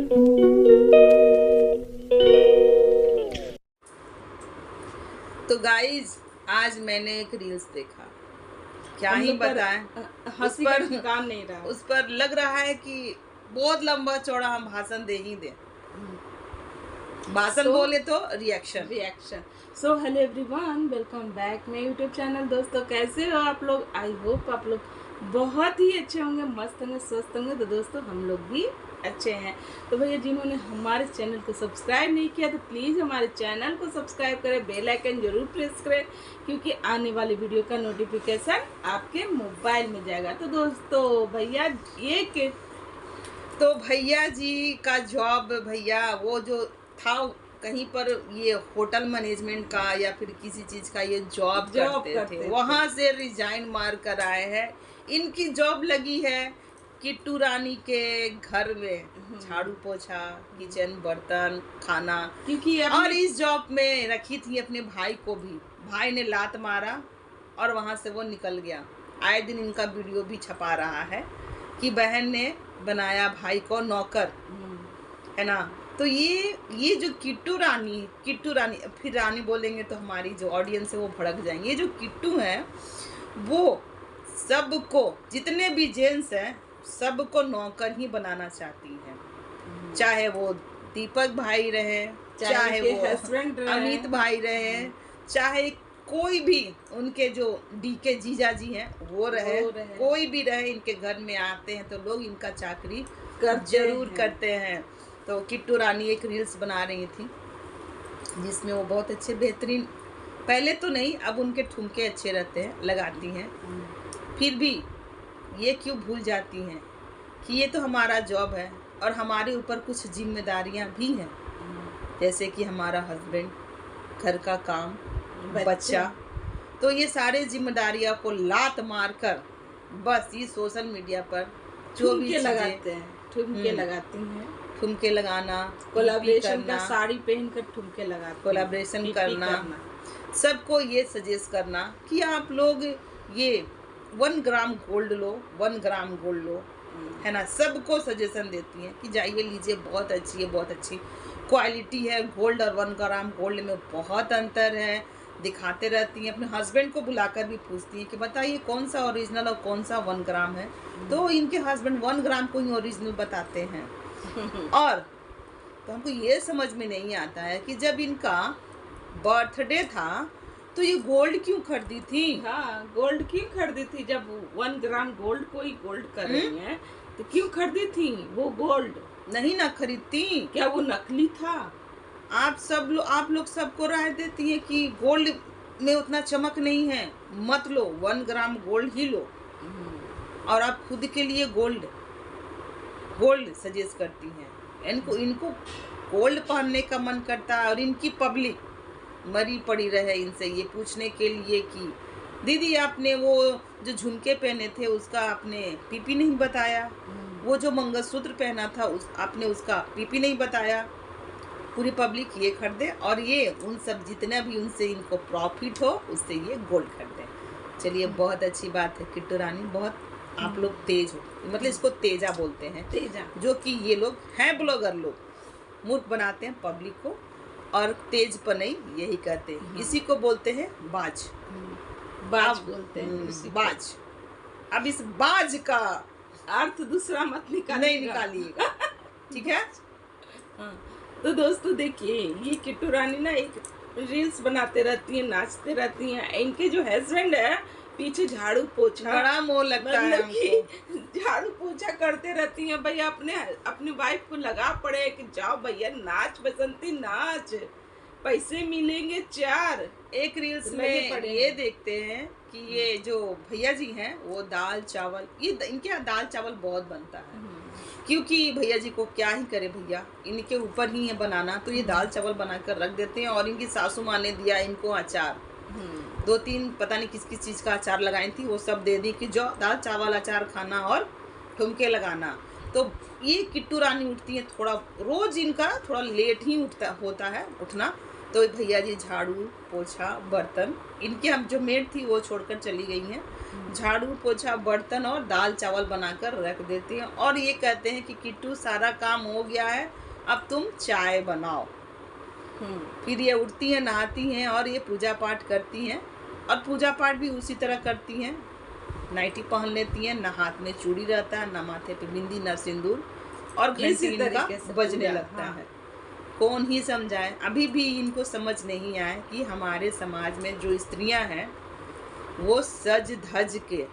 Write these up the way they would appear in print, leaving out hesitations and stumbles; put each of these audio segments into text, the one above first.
तो गाइज आज मैंने एक रील्स देखा, क्या ही बताएं। हंसी का ठिकाना नहीं रहा। उस पर लग रहा है कि बहुत लंबा चौड़ा हम भाषण दे ही दे। भाषण बोले तो reaction. So hello everyone, welcome back my YouTube channel. दोस्तों कैसे हो आप लोग? आई होप आप लोग बहुत ही अच्छे होंगे, मस्त होंगे, स्वस्थ होंगे। तो दोस्तों हम लोग भी अच्छे हैं। तो भैया जिन्होंने हमारे चैनल को सब्सक्राइब नहीं किया तो प्लीज़ हमारे चैनल को सब्सक्राइब करें, बेल आइकन जरूर प्रेस करें, क्योंकि आने वाली वीडियो का नोटिफिकेशन आपके मोबाइल में जाएगा। तो दोस्तों भैया भैया जी का जॉब, भैया वो जो था कहीं पर ये होटल मैनेजमेंट का या फिर किसी चीज का ये जॉब करते थे, वहां से रिजाइन मार कर आए हैं। इनकी जॉब लगी है किट्टू रानी के घर में, झाड़ू पोछा, किचन, बर्तन, खाना, क्योंकि और इस जॉब में रखी थी अपने भाई को भी। भाई ने लात मारा और वहां से वो निकल गया। आए दिन इनका वीडियो भी छपा रहा है कि बहन ने बनाया भाई को नौकर, है ना। तो ये जो किट्टू रानी फिर रानी बोलेंगे तो हमारी जो ऑडियंस है वो भड़क जाएंगे। ये जो किट्टू है वो सबको, जितने भी जेंट्स हैं सबको नौकर ही बनाना चाहती है, चाहे वो दीपक भाई रहे, चाहे वो हस्बैंड अमित भाई रहे, चाहे कोई भी उनके जो डीके जीजा जी हैं वो रहे, कोई भी रहे, इनके घर में आते हैं तो लोग इनका चाकरी जरूर करते हैं। तो किट्टू रानी एक रील्स बना रही थी जिसमें वो बहुत अच्छे बेहतरीन, पहले तो नहीं अब उनके ठुमके अच्छे रहते हैं, लगाती हैं। फिर भी ये क्यों भूल जाती हैं कि ये तो हमारा जॉब है और हमारे ऊपर कुछ जिम्मेदारियां भी हैं, जैसे कि हमारा हस्बैंड, घर का काम, बच्चा। तो ये सारे जिम्मेदारियां को लात मारकर बस ये सोशल मीडिया पर जो भी लगाते हैं, ठुमके लगाती हैं, ठुमके लगाना, कोलैबोरेशन का साड़ी पहनकर ठुमके लगाते, कोलैबोरेशन करना, सबको ये सजेस्ट करना कि आप लोग ये 1 ग्राम गोल्ड लो, 1 ग्राम गोल्ड लो, है ना। सबको सजेशन देती हैं कि जाइए लीजिए, बहुत अच्छी है, बहुत अच्छी क्वालिटी है। गोल्ड और 1 ग्राम गोल्ड में बहुत अंतर है, दिखाते रहती हैं। अपने हस्बैंड को बुलाकर भी पूछती हैं कि बताइए कौन सा ओरिजिनल और कौन सा 1 ग्राम है। तो इनके हस्बैंड 1 ग्राम को ही ओरिजिनल बताते हैं। और तो हमको ये समझ में नहीं आता है कि जब इनका बर्थडे था तो ये गोल्ड क्यों खरीदी थी? हाँ, गोल्ड क्यों खरीदी थी? जब 1 ग्राम गोल्ड को ही गोल्ड कर रही है तो क्यों खरीदी थी? वो गोल्ड नहीं ना खरीदती, क्या वो नकली था? आप लोग सबको राय देती है कि गोल्ड में उतना चमक नहीं है, मत लो, 1 ग्राम गोल्ड ही लो। और आप खुद के लिए गोल्ड सजेस्ट करती हैं। इनको गोल्ड पहनने का मन करता है और इनकी पब्लिक मरी पड़ी रहे इनसे ये पूछने के लिए कि दीदी आपने वो जो झुमके पहने थे उसका आपने पीपी नहीं बताया, वो जो मंगलसूत्र पहना था आपने उसका पीपी नहीं बताया। पूरी पब्लिक ये खरीदे और ये उन सब जितना भी उनसे इनको प्रॉफिट हो उससे ये गोल्ड खरीदे। चलिए, बहुत अच्छी बात है किट्टू रानी, बहुत आप लोग तेज हो, मतलब इसको तेजा बोलते हैं, तेजा, जो कि ये लोग हैं ब्लॉगर लोग, मूर्ख बनाते हैं पब्लिक को और तेज पनई यही कहते हैं। इसी को बोलते हैं बाज बोलते हैं, बाज। अब इस बाज का अर्थ दूसरा मत निकालिएगा, ठीक है। तो दोस्तों देखिए, ये किट्टू रानी ना एक रील्स बनाते रहती हैं, नाचते रहती हैं। इनके जो हस्बैंड है पीछे झाड़ू पोछा, बड़ा मोह लगता है हमको, झाड़ू पोछा करते रहती हैं। भैया अपने वाइफ को लगा पड़े कि जाओ भैया नाच बसंती नाच, पैसे मिलेंगे 4। एक रील्स में ये देखते हैं कि ये जो भैया जी हैं वो दाल चावल, ये इनके यहाँ दाल चावल बहुत बनता है, क्योंकि भैया जी को क्या ही करे, भैया इनके ऊपर ही है बनाना, तो ये दाल चावल बनाकर रख देते हैं। और इनकी सासू माँ ने दिया इनको अचार, 2-3 पता नहीं किस किस चीज़ का अचार लगाई थी, वो सब दे दी कि जो दाल चावल अचार खाना और ठुमके लगाना। तो ये किट्टू रानी उठती है, थोड़ा रोज इनका थोड़ा लेट ही होता है उठना, तो भैया जी झाड़ू पोछा बर्तन, इनके हम जो मेड थी वो छोड़कर चली गई हैं, झाड़ू पोछा बर्तन और दाल चावल बनाकर रख देती हैं और ये कहते हैं कि किट्टू सारा काम हो गया है, अब तुम चाय बनाओ। फिर ये उठती हैं, नहाती हैं और ये पूजा पाठ करती हैं और पूजा पाठ भी उसी तरह करती हैं। नाइटी पहन लेती हैं, ना हाथ में चूड़ी रहता है, ना माथे पे बिंदी, ना सिंदूर, और घंटी इनका बजने लगता है। कौन ही समझाए, अभी भी इनको समझ नहीं आए कि हमारे समाज में जो स्त्रियां हैं वो सज धज के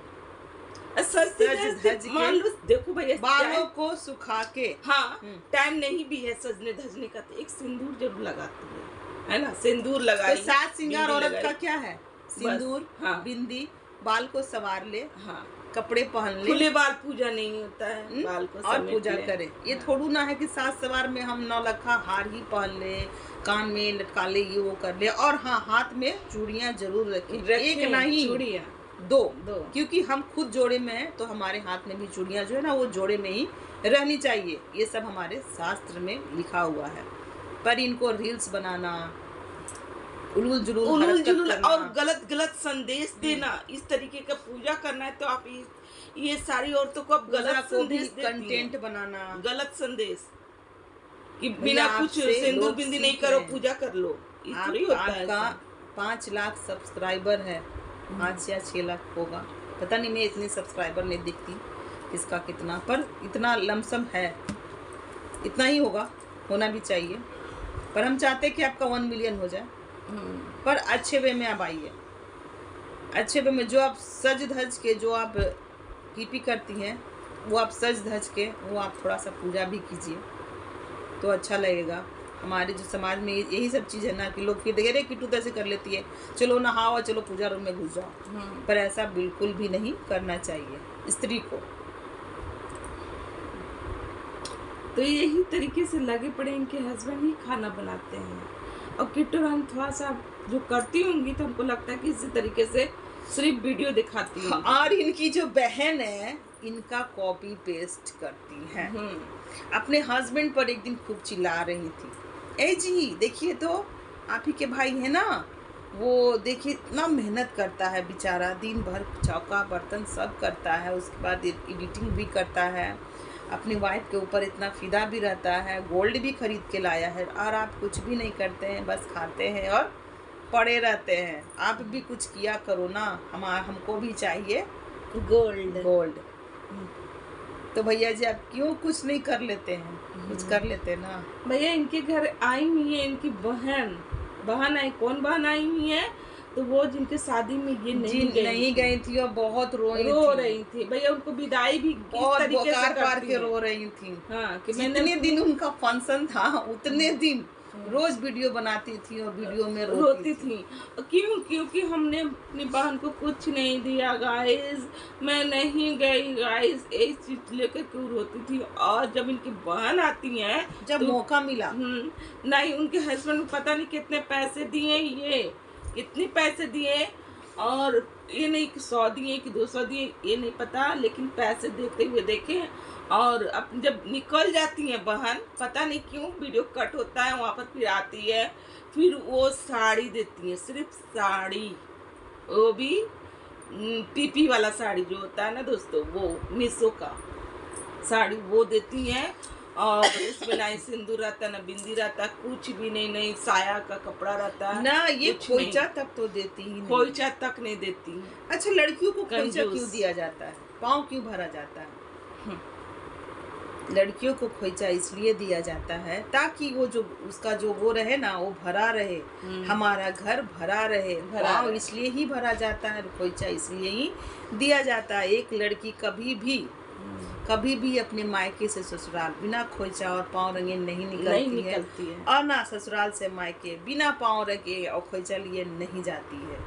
देखो भैया, बालों को सुखा के, हाँ टाइम नहीं भी है सजने धजने का, तो एक सिंदूर जरूर लगाती है ना, सिंदूर लगाई। तो साज सिंगार औरत का क्या है? सिंदूर, हाँ, बिंदी, बाल को सवार ले, हाँ, कपड़े पहन ले, खुले बाल पूजा नहीं होता है, बाल को और पूजा करे। ये थोड़ू ना है कि साज सवार में हम नौलखा हार ही पहन ले, कान में लटका ले, ये वो कर ले, और हाँ हाथ में चूड़ियां जरूर रखें, एक नहीं चूड़ियां दो, क्योंकि हम खुद जोड़े में हैं तो हमारे हाथ में भी चूड़ियां जो है ना वो जोड़े में ही रहनी चाहिए। ये सब हमारे शास्त्र में लिखा हुआ है। पर इनको रील्स बनाना, उलूल जुलूल और गलत संदेश देना, इस तरीके का पूजा करना है तो आप ये सारी औरतों को अब गलत संदेश कंटेंट बनाना, गलत संदेश कि बिना कुछ सिंदूर बिंदी नहीं करो पूजा कर लो। आपका 5 लाख सब्सक्राइबर है, 5 या 6 लाख होगा, पता नहीं, मैं इतनी सब्सक्राइबर नहीं दिखती किसका कितना, पर इतना लमसम है, इतना ही होगा, होना भी चाहिए। पर हम चाहते हैं कि आपका 1 मिलियन हो जाए, पर अच्छे वे में आप आइए, अच्छे वे में। जो आप सज धज के, जो आप कीपी करती हैं, वो आप सज धज के, वो आप थोड़ा सा पूजा भी कीजिए तो अच्छा लगेगा। हमारे जो समाज में यही सब चीज़ है ना कि लोग फिर देखे रे किट्टू ऐसे कर लेती है, चलो नहाओ और चलो पूजा रूम में घुस जाओ, पर ऐसा बिल्कुल भी नहीं करना चाहिए स्त्री को। तो यही तरीके से लगे पड़े इनके हस्बैंड ही खाना बनाते हैं, और किट्टू रानी थोड़ा सा जो करती होंगी तो हमको लगता है कि इसी तरीके से सिर्फ वीडियो दिखाती है। और इनकी जो बहन है इनका कॉपी पेस्ट करती है। अपने हस्बैंड पर एक दिन खूब चिल्ला रही थी, ए जी देखिए तो आप ही के भाई है ना, वो देखिए इतना मेहनत करता है बेचारा, दिन भर चौका बर्तन सब करता है, उसके बाद एडिटिंग भी करता है, अपनी वाइफ के ऊपर इतना फिदा भी रहता है, गोल्ड भी खरीद के लाया है, और आप कुछ भी नहीं करते हैं, बस खाते हैं और पड़े रहते हैं। आप भी कुछ किया करो ना, हमको भी चाहिए गोल्ड। तो भैया जी आप क्यों कुछ नहीं कर लेते हैं? कुछ कर लेते ना। भैया इनके घर आई हुई है इनकी बहन आई, कौन बहन आई हुई है, तो वो जिनके शादी में ये नहीं गई थी और बहुत रो रही थी। भैया उनको विदाई भी बहुत बोकार के रो रही थी। हाँ, कि जितने दिन उनका फंक्शन था उतने दिन रोज वीडियो बनाती थी और वीडियो में रोती थी। क्योंकि हमने अपनी बहन को कुछ नहीं दिया गाइस, मैं नहीं गई गाइस, एक चीज लेकर क्यों रोती थी। और जब इनकी बहन आती है, जब मौका मिला, नहीं उनके हस्बैंड को पता नहीं कितने पैसे दिए, ये कितने पैसे दिए, और ये नहीं कि 100 दिए कि 200 दिए, ये नहीं पता, लेकिन पैसे देते हुए देखे। और अब जब निकल जाती हैं बहन, पता नहीं क्यों वीडियो कट होता है, वहाँ पर फिर आती है, फिर वो साड़ी देती है, सिर्फ साड़ी, वो भी पीपी वाला साड़ी जो होता है ना दोस्तों, वो मीशो का साड़ी वो देती हैं, और उसमें ना सिंदूर रहता, ना बिंदी रहता, कुछ भी नहीं साया का कपड़ा रहता ना, ये खोइचा तक तो देती ही नहीं, खोइचा तक नहीं देती। अच्छा, लड़कियों को खोइचा क्यों दिया जाता है? पाँव क्यों भरा जाता है? लड़कियों को खोइचा इसलिए दिया जाता है ताकि वो जो उसका जो वो रहे ना, वो भरा रहे, हमारा घर भरा रहे। पाँव इसलिए ही भरा जाता है, खोइचा इसलिए ही दिया जाता है। एक लड़की कभी भी अपने मायके से ससुराल बिना खोइचा और पाँव रंगे नहीं निकलती है, और ना ससुराल से मायके बिना पाँव रंगे और खोइचा लिए नहीं जाती है।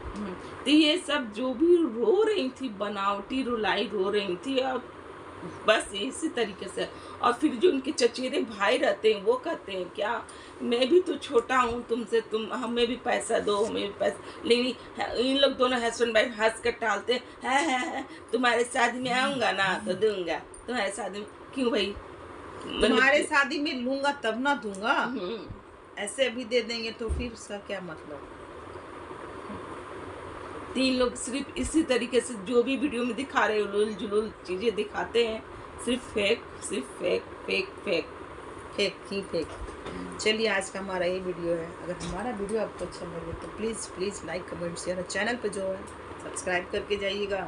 तो ये सब जो भी रो रही थी, बनावटी रुलाई रो रही थी, अब बस इसी तरीके से। और फिर जो उनके चचेरे भाई रहते हैं वो कहते हैं क्या, मैं भी तो छोटा हूँ तुमसे, हमें भी पैसा दो, हमें भी पैसा। लेकिन इन लोग दोनों हस्बैंड वाइफ हंस कर टालते है, तुम्हारे शादी में आऊँगा ना तो दूंगा, तुम्हारे शादी में। क्यों भाई? तुम्हारे शादी में लूंगा तब ना दूंगा। ऐसे अभी दे देंगे तो फिर उसका क्या मतलब। 3 लोग सिर्फ इसी तरीके से जो भी वीडियो में दिखा रहे उलूल जुलूल चीजें दिखाते हैं, सिर्फ फेक फेक फेक। चलिए आज का हमारा ये वीडियो है। अगर हमारा वीडियो आपको अच्छा लगे तो please like comment share, channel पे जो है सब्सक्राइब करके जाइएगा।